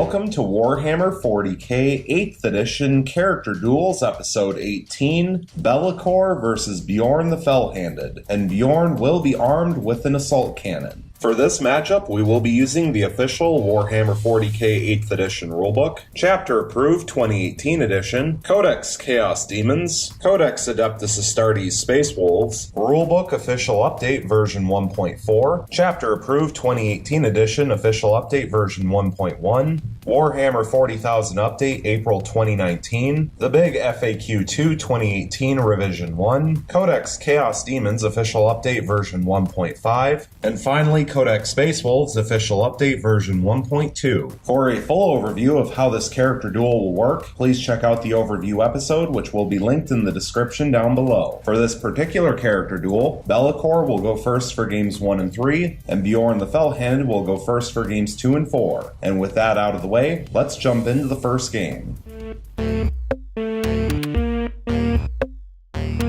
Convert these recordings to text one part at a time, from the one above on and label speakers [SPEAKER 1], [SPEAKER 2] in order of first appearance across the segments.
[SPEAKER 1] Welcome to Warhammer 40k 8th edition Character Duels episode 18, Be'lakor vs Bjorn the Fell-Handed, and Bjorn will be armed with an assault cannon. For this matchup, we will be using the official Warhammer 40k 8th edition rulebook, Chapter Approved 2018 edition, Codex Chaos Demons, Codex Adeptus Astartes Space Wolves, Rulebook Official Update version 1.4, Chapter Approved 2018 edition Official Update version 1.1, Warhammer 40,000 Update April 2019, The Big FAQ 2 2018 Revision 1, Codex Chaos Demons Official Update version 1.5, and finally Codex Space Wolves Official Update version 1.2. For a full overview of how this character duel will work, please check out the overview episode, which will be linked in the description down below. For this particular character duel, Be'lakor will go first for games 1 and 3, and Bjorn the Fell-Handed will go first for games 2 and 4. And with that out of the way, let's jump into the first game.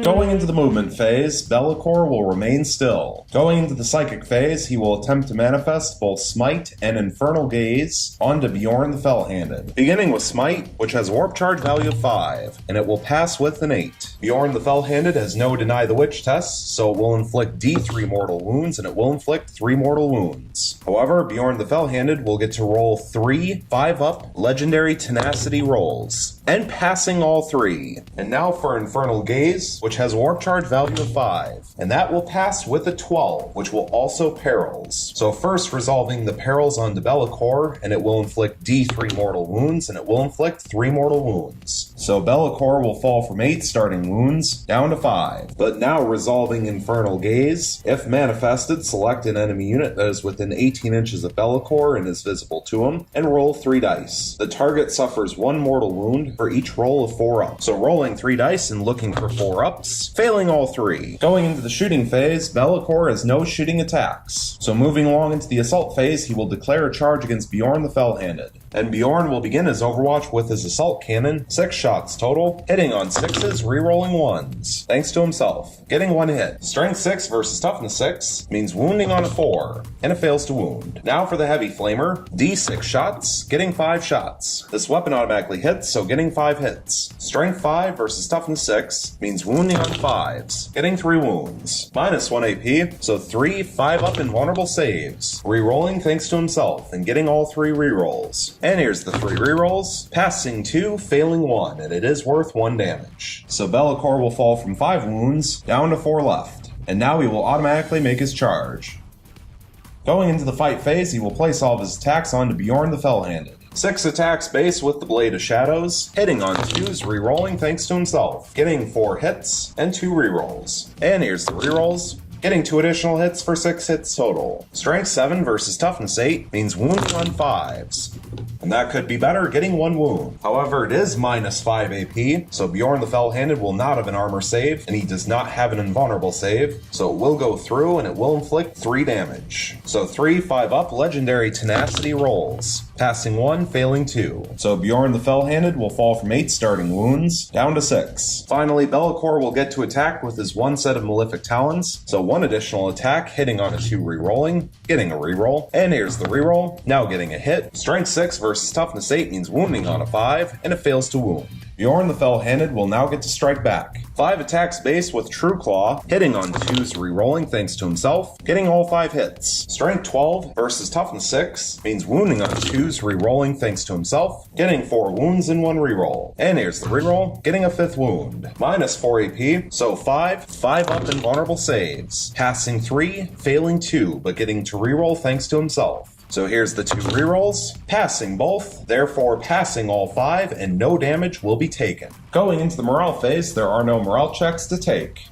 [SPEAKER 1] Going into the movement phase, Be'lakor will remain still. Going into the psychic phase, he will attempt to manifest both Smite and Infernal Gaze onto Bjorn the Fell-Handed. Beginning with Smite, which has a warp charge value of 5, and it will pass with an 8. Bjorn the Fell-Handed has no Deny the Witch tests, so it will inflict D3 mortal wounds, and it will inflict 3 mortal wounds. However, Bjorn the Fell-Handed will get to roll 3 5-up Legendary Tenacity rolls, and passing all 3. And now for Infernal Gaze, which has a warp charge value of 5, and that will pass with a 12, which will also perils. So first resolving the perils onto Be'lakor, and it will inflict D3 mortal wounds, and it will inflict 3 mortal wounds. So Be'lakor will fall from 8 starting wounds down to 5. But now resolving Infernal Gaze, if manifested, select an enemy unit that is within 18 inches of Be'lakor and is visible to him, and roll 3 dice. The target suffers 1 mortal wound for each roll of 4 up. So rolling 3 dice and looking for 4 ups, failing all 3. Going into the shooting phase, Be'lakor has no shooting attacks. So moving along into the assault phase, he will declare a charge against Bjorn the Fell-Handed. And Bjorn will begin his Overwatch with his assault cannon, 6 shots total, hitting on 6s, rerolling 1s, thanks to himself, getting 1 hit. Strength 6 versus Toughness 6 means wounding on a 4, and it fails to wound. Now for the Heavy Flamer, D6 shots, getting 5 shots. This weapon automatically hits, so getting 5 hits. Strength 5 versus Toughness 6 means wounding on 5s, getting 3 wounds. Minus 1 AP, so 3 5-up invulnerable saves, rerolling thanks to himself, and getting all 3 rerolls. And here's the 3 rerolls, passing 2, failing 1, and it is worth 1 damage. So Be'lakor will fall from 5 wounds down to 4 left, and now he will automatically make his charge. Going into the fight phase, he will place all of his attacks onto Bjorn the Fell-Handed. 6 attacks base with the Blade of Shadows, hitting on 2s, rerolling thanks to himself, getting 4 hits and 2 rerolls. And here's the rerolls, getting 2 additional hits for 6 hits total. Strength 7 versus Toughness 8 means wounding on 5s. And that could be better, getting 1 wound. However, it is minus 5 AP, so Bjorn the Fell-Handed will not have an armor save, and he does not have an invulnerable save, so it will go through and it will inflict 3 damage. So 3 5-up Legendary Tenacity rolls, passing 1, failing 2. So Bjorn the Fell-Handed will fall from 8 starting wounds down to 6. Finally, Be'lakor will get to attack with his 1 set of Malefic Talons, so 1 additional attack, hitting on a 2 rerolling, getting a reroll, and here's the reroll, now getting a hit. Strength 6 versus Toughness 8 means wounding on a 5, and it fails to wound. Bjorn the Fell-Handed will now get to strike back. 5 attacks base with True Claw, hitting on 2s, rerolling thanks to himself, getting all 5 hits. Strength 12 versus Toughness 6 means wounding on 2s, rerolling thanks to himself, getting 4 wounds and 1 reroll. And here's the reroll, getting a 5th wound. Minus 4 AP, so 5 5-up invulnerable saves, passing 3, failing 2, but getting to reroll thanks to himself. So here's the 2 rerolls, passing both, therefore passing all 5, and no damage will be taken. Going into the morale phase, there are no morale checks to take.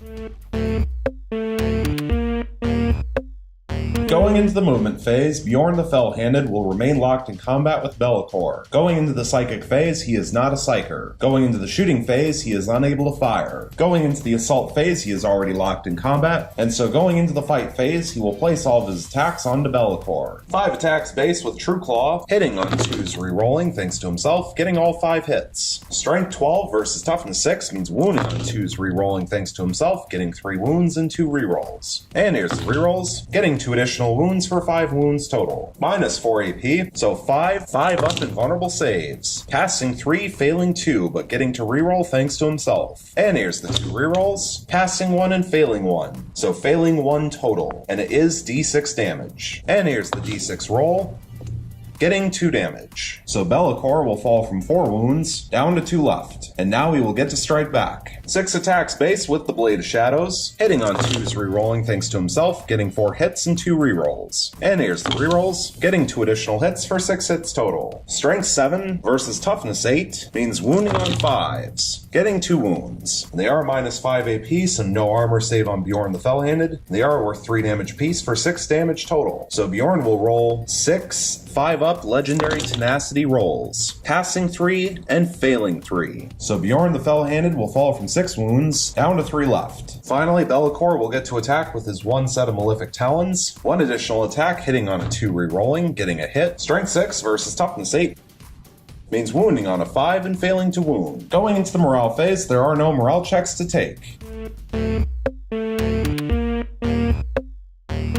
[SPEAKER 1] Going into the movement phase, Bjorn the Fell-Handed will remain locked in combat with Be'lakor. Going into the psychic phase, he is not a psyker. Going into the shooting phase, he is unable to fire. Going into the assault phase, he is already locked in combat, and so going into the fight phase, he will place all of his attacks onto Be'lakor. 5 attacks base with True Claw, hitting on 2s, rerolling thanks to himself, getting all 5 hits. Strength 12 versus Toughness 6 means wounding on 2s, rerolling thanks to himself, getting 3 wounds and 2 rerolls. And here's the rerolls, getting 2 additional additional wounds for 5 wounds total. Minus 4 AP, so 5 up invulnerable saves. Passing 3, failing 2, but getting to reroll thanks to himself. And here's the 2 rerolls. Passing 1 and failing 1, so failing 1 total, and it is D6 damage. And here's the D6 roll. Getting 2 damage. So Be'lakor will fall from 4 wounds down to 2 left, and now he will get to strike back. 6 attacks base with the Blade of Shadows, hitting on 2s rerolling thanks to himself, getting 4 hits and 2 rerolls. And here's the rerolls, getting 2 additional hits for 6 hits total. Strength 7 versus Toughness 8 means wounding on 5s, getting 2 wounds. They are minus 5 AP, so no armor save on Bjorn the Fell-Handed. They are worth 3 damage apiece for 6 damage total. So Bjorn will roll 6 5-up legendary tenacity rolls, passing 3 and failing 3. So Bjorn the Fell-Handed will fall from 6 wounds down to 3 left. Finally, Be'lakor will get to attack with his 1 set of Malefic Talons, 1 additional attack hitting on a 2 rerolling, getting a hit. Strength 6 versus Toughness 8 means wounding on a 5 and failing to wound. Going into the morale phase, there are no morale checks to take.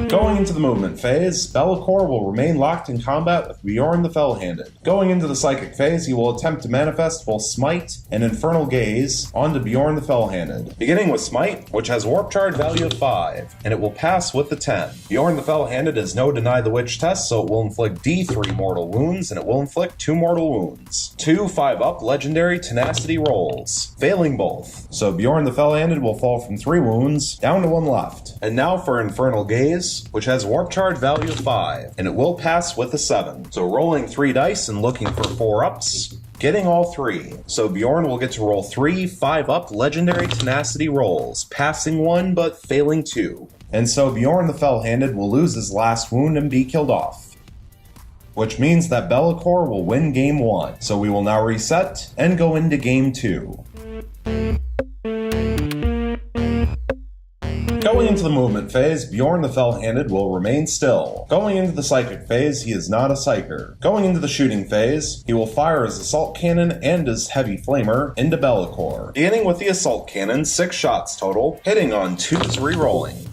[SPEAKER 1] Going into the movement phase, Be'lakor will remain locked in combat with Bjorn the Fell-Handed. Going into the psychic phase, he will attempt to manifest both Smite and Infernal Gaze onto Bjorn the Fell-Handed. Beginning with Smite, which has Warp Charge value of 5, and it will pass with the 10. Bjorn the Fell-Handed has no Deny the Witch test, so it will inflict D3 mortal wounds, and it will inflict 2 mortal wounds. 2 5-up legendary tenacity rolls, failing both. So Bjorn the Fell-Handed will fall from 3 wounds down to 1 left. And now for Infernal Gaze, which has Warp Charge value of 5, and it will pass with a 7. So rolling 3 dice and looking for 4 ups, getting all 3. So Bjorn will get to roll 3 5-up legendary tenacity rolls, passing 1 but failing 2. And so Bjorn the Fell-Handed will lose his last wound and be killed off, which means that Be'lakor will win game 1. So we will now reset and go into game 2. Going into the movement phase, Bjorn the Fell-Handed will remain still. Going into the psychic phase, he is not a psyker. Going into the shooting phase, he will fire his assault cannon and his heavy flamer into Be'lakor. Beginning with the assault cannon, 6 shots total, hitting on 2s rerolling,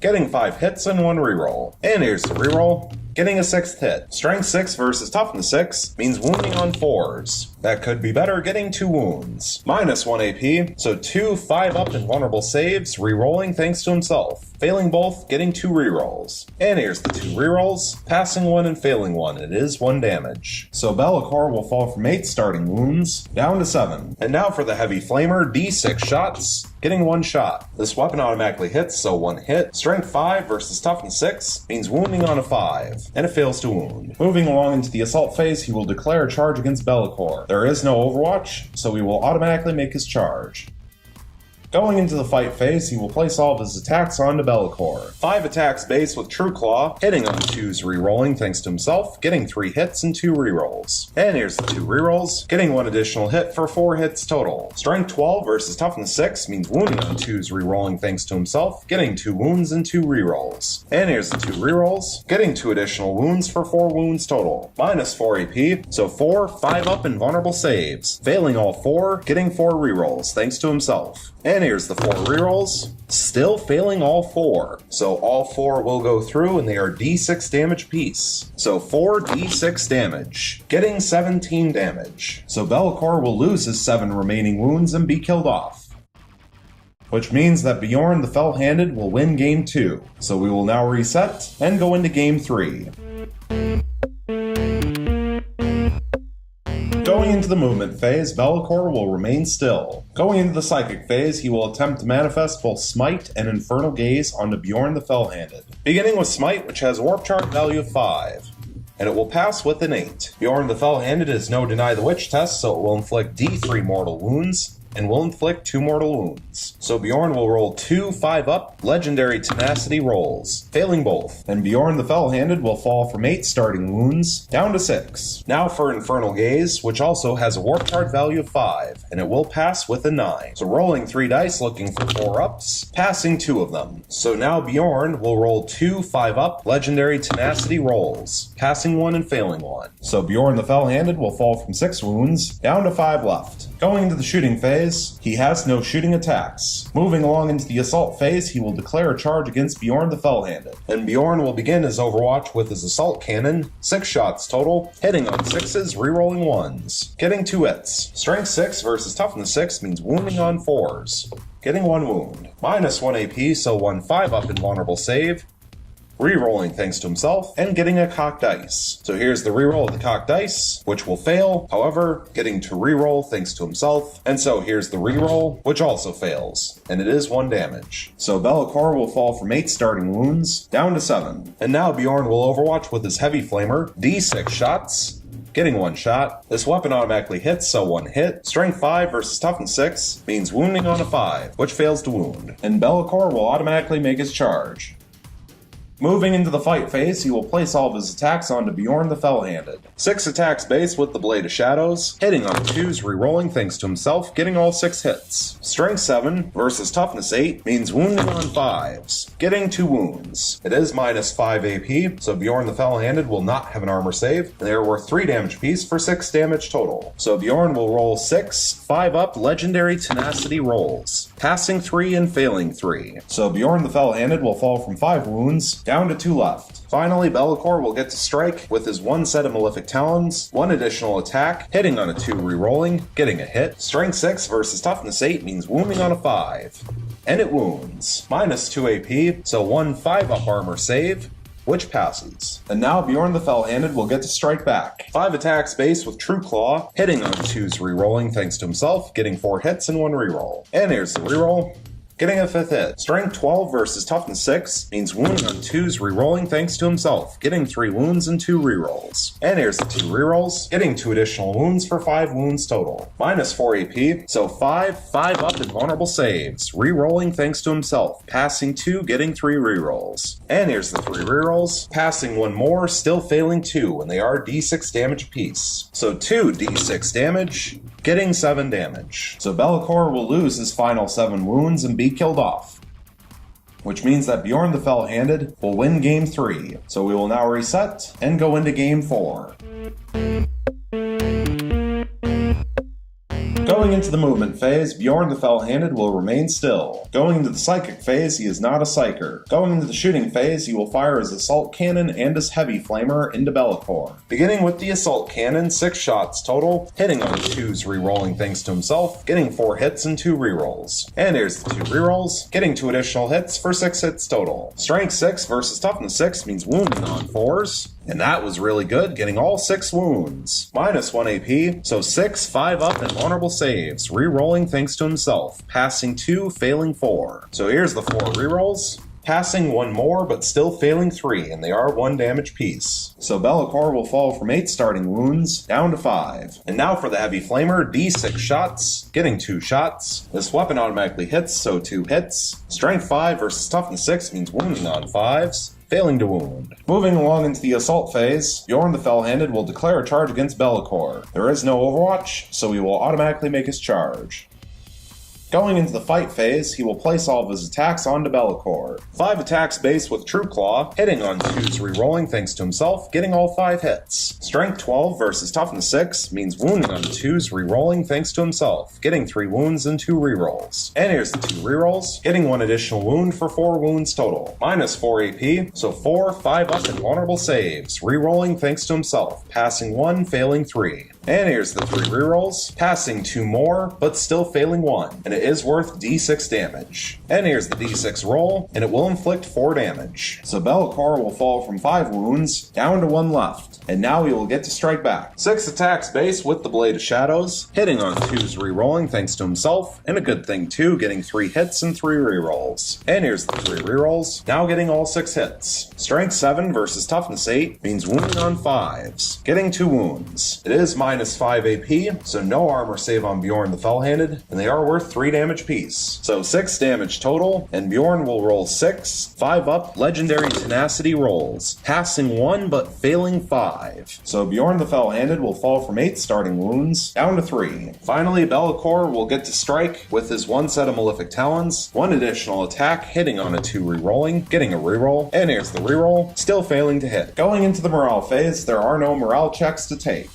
[SPEAKER 1] getting 5 hits and 1 reroll. And here's the reroll, getting a 6th hit. Strength 6 versus Toughness 6 means wounding on 4s. That could be better, getting 2 wounds. Minus 1 AP, so 2 5-up invulnerable saves, rerolling thanks to himself. Failing both, getting 2 rerolls. And here's the 2 rerolls, passing 1 and failing 1. It is 1 damage. So Be'lakor will fall from 8 starting wounds down to 7. And now for the heavy flamer, D6 shots, getting 1 shot. This weapon automatically hits, so 1 hit. Strength 5 versus Toughness 6 means wounding on a 5, and it fails to wound. Moving along into the assault phase, he will declare a charge against Be'lakor. There is no Overwatch, so he will automatically make his charge. Going into the fight phase, he will place all of his attacks onto Be'lakor. 5 attacks base with True Claw, hitting on 2s rerolling thanks to himself, getting 3 hits and 2 rerolls. And here's the 2 rerolls, getting 1 additional hit for 4 hits total. Strength 12 versus Toughness 6 means wounding on 2s rerolling thanks to himself, getting 2 wounds and 2 rerolls. And here's the 2 rerolls, getting 2 additional wounds for 4 wounds total. Minus 4 AP, so 4 5-up invulnerable saves, failing all 4, getting 4 rerolls thanks to himself. And here's the 4 rerolls, still failing all 4. So all 4 will go through and they are D6 damage apiece. So 4 D6 damage, getting 17 damage. So Be'lakor will lose his 7 remaining wounds and be killed off, which means that Bjorn the Fell-Handed will win game 2. So we will now reset and go into game 3. Going into the movement phase, Be'lakor will remain still. Going into the psychic phase, he will attempt to manifest both Smite and Infernal Gaze onto Bjorn the Fell-Handed. Beginning with Smite, which has Warp Charge value of 5, and it will pass with an 8. Bjorn the Fell-Handed has no Deny the Witch test, so it will inflict D3 mortal wounds, and will inflict 2 mortal wounds. So Bjorn will roll 2 5-up legendary tenacity rolls, failing both, and Bjorn the Fell-Handed will fall from 8 starting wounds down to 6. Now for Infernal Gaze, which also has a Warp Charge value of 5, and it will pass with a 9. So rolling 3 dice looking for 4 ups, passing 2 of them. So now Bjorn will roll 2 5-up legendary tenacity rolls, passing 1 and failing 1. So Bjorn the Fell-Handed will fall from 6 wounds down to 5 left. Going into the shooting phase, phase, he has no shooting attacks. Moving along into the assault phase, he will declare a charge against Bjorn the Fell-Handed. And Bjorn will begin his Overwatch with his assault cannon, 6 shots total, hitting on 6s, rerolling 1s, getting 2 hits. Strength 6 versus Toughness 6 means wounding on 4s, getting 1 wound. Minus 1 AP, so 1 5-up invulnerable save, rerolling thanks to himself, and getting a cocked dice. So here's the reroll of the cocked dice, which will fail, however, getting to reroll thanks to himself, and so here's the reroll, which also fails, and it is 1 damage. So Bellicor will fall from 8 starting wounds, down to 7. And now Bjorn will overwatch with his heavy flamer, D6 shots, getting 1 shot. This weapon automatically hits, so 1 hit. Strength 5 versus Toughness 6 means wounding on a 5, which fails to wound. And Bellicor will automatically make his charge. Moving into the fight phase, he will place all of his attacks onto Bjorn the Fell-Handed. 6 attacks base with the Blade of Shadows, hitting on 2s, rerolling thanks to himself, getting all 6 hits. Strength 7 versus Toughness 8 means wounding on 5s, getting 2 wounds. It is minus 5 AP, so Bjorn the Fell-Handed will not have an armor save, and they are worth 3 damage apiece for 6 damage total. So Bjorn will roll 6 5-up legendary tenacity rolls, passing 3 and failing 3. So Bjorn the Fell-Handed will fall from 5 wounds, down to 2 left. Finally, Bellicor will get to strike with his 1 set of Malefic Talons, 1 additional attack, hitting on a 2 rerolling, getting a hit. Strength 6 versus Toughness 8 means wounding on a 5. And it wounds. Minus 2 AP, so 1 5-up armor save, which passes. And now Bjorn the Fell-Handed will get to strike back. 5 attacks base with True Claw, hitting on 2s rerolling thanks to himself, getting 4 hits and 1 reroll. And here's the reroll, getting a 5th hit. Strength 12 versus Toughness 6 means wounding on 2s rerolling thanks to himself, getting 3 wounds and 2 rerolls. And here's the 2 rerolls, getting 2 additional wounds for 5 wounds total. Minus 4 AP, so 5 5-up invulnerable saves, rerolling thanks to himself, passing 2, getting 3 rerolls. And here's the 3 rerolls, passing 1 more, still failing 2, and they are D6 damage apiece. So 2 D6 damage, getting 7 damage. So Bellicor will lose his final 7 wounds and be killed off, which means that Bjorn the Fell-Handed will win Game 3. So we will now reset and go into Game 4. Going into the movement phase, Bjorn the Fell-Handed will remain still. Going into the psychic phase, he is not a psyker. Going into the shooting phase, he will fire his assault cannon and his heavy flamer into Bellicor. Beginning with the assault cannon, 6 shots total, hitting on 2s rerolling thanks to himself, getting 4 hits and 2 rerolls. And here's the 2 rerolls, getting 2 additional hits for 6 hits total. Strength 6 versus Toughness 6 means wounding on 4s, and that was really good, getting all 6 wounds. Minus 1 AP, so 6 5-up invulnerable saves, rerolling thanks to himself, passing 2, failing 4. So here's the 4 rerolls, passing 1 more but still failing 3, and they are 1 damage piece. So Bellicor will fall from 8 starting wounds, down to 5. And now for the heavy flamer, D6 shots, getting 2 shots. This weapon automatically hits, so 2 hits. Strength 5 versus Toughness 6 means wounding on 5s, failing to wound. Moving along into the assault phase, Bjorn the Fell-Handed will declare a charge against Bellicor. There is no Overwatch, so he will automatically make his charge. Going into the fight phase, he will place all of his attacks onto Bellicor. 5 attacks base with True Claw, hitting on 2s rerolling thanks to himself, getting all 5 hits. Strength 12 versus Toughness 6 means wounding on 2s rerolling thanks to himself, getting 3 wounds and 2 rerolls. And here's the 2 rerolls, getting 1 additional wound for 4 wounds total. Minus 4 AP, so 4 5-up invulnerable saves, rerolling thanks to himself, passing 1, failing 3. And here's the 3 rerolls, passing 2 more, but still failing 1, and it is worth D6 damage. And here's the D6 roll, and it will inflict 4 damage. So Bellicor will fall from 5 wounds, down to 1 left, and now he will get to strike back. 6 attacks base with the Blade of Shadows, hitting on 2s rerolling thanks to himself, and a good thing too, getting 3 hits and 3 rerolls. And here's the 3 rerolls, now getting all 6 hits. Strength 7 versus Toughness 8 means wounding on 5s, getting 2 wounds. It is minus 5 AP, so no armor save on Bjorn the Fell-Handed, and they are worth 3 damage piece. So 6 damage total, and Bjorn will roll 6 5-up legendary tenacity rolls, passing 1 but failing 5. So Bjorn the Fell-Handed will fall from 8 starting wounds, down to 3. Finally, Bellicor will get to strike with his 1 set of Malefic Talons, 1 additional attack, hitting on a 2 rerolling, getting a reroll, and here's the reroll, still failing to hit. Going into the morale phase, there are no morale checks to take.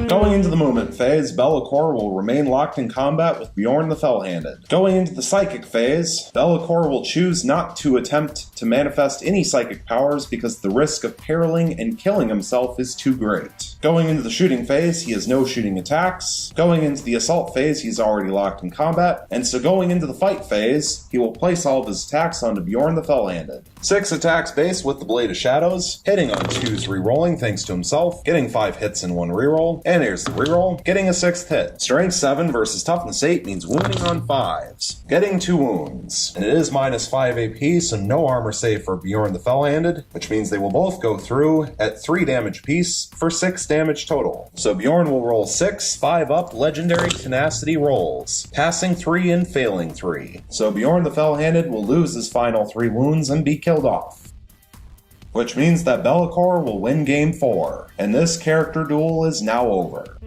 [SPEAKER 1] Going into the movement phase, Be'lakor will remain locked in combat with Bjorn the Fell-Handed. Going into the psychic phase, Be'lakor will choose not to attempt to manifest any psychic powers because the risk of periling and killing himself is too great. Going into the shooting phase, he has no shooting attacks. Going into the assault phase, he's already locked in combat. And so going into the fight phase, he will place all of his attacks onto Bjorn the Fell-Handed. 6 attacks base with the Blade of Shadows, hitting on 2's rerolling thanks to himself, getting 5 hits in 1 reroll, and here's the reroll, getting a 6th hit. Strength 7 versus Toughness 8 means wounding on 5s, getting 2 wounds. And it is minus 5 AP, so no armor save for Bjorn the Fell-Handed, which means they will both go through at 3 damage apiece for 6 damage total. So Bjorn will roll 6 5-up legendary tenacity rolls, passing 3 and failing 3. So Bjorn the Fell-Handed will lose his final 3 wounds and be killed off. Which means that Be'lakor will win game 4, and this character duel is now over.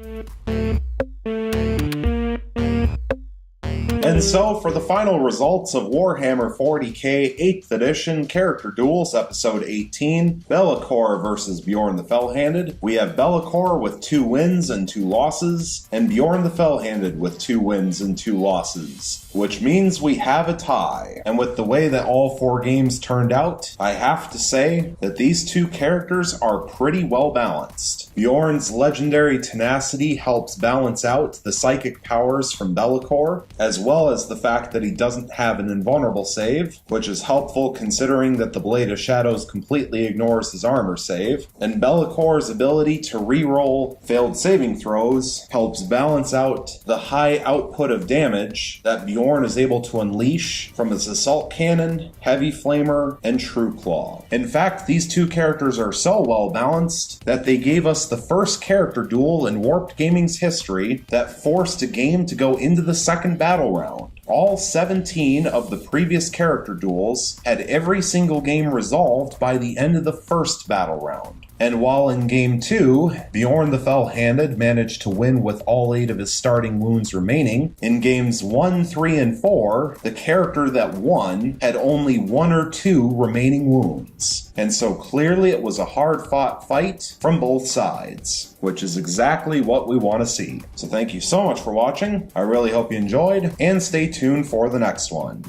[SPEAKER 1] And so, for the final results of Warhammer 40k 8th edition Character Duels Episode 18, Be'lakor vs. Bjorn the Fell-Handed, we have Be'lakor with 2 wins and 2 losses, and Bjorn the Fell-Handed with 2 wins and 2 losses, which means we have a tie. And with the way that all 4 games turned out, I have to say that these 2 characters are pretty well balanced. Bjorn's legendary tenacity helps balance out the psychic powers from Be'lakor, as well as the fact that he doesn't have an invulnerable save, which is helpful considering that the Blade of Shadows completely ignores his armor save, and Be'lakor's ability to reroll failed saving throws helps balance out the high output of damage that Bjorn is able to unleash from his Assault Cannon, Heavy Flamer, and True Claw. In fact, these 2 characters are so well balanced that they gave us the first character duel in Warped Gaming's history that forced a game to go into the second battle round. All 17 of the previous character duels had every single game resolved by the end of the first battle round. And while in Game 2, Bjorn the Fell-Handed managed to win with all 8 of his starting wounds remaining, in Games 1, 3, and 4, the character that won had only 1 or 2 remaining wounds. And so clearly it was a hard-fought fight from both sides, which is exactly what we want to see. So thank you so much for watching, I really hope you enjoyed, and stay tuned for the next one.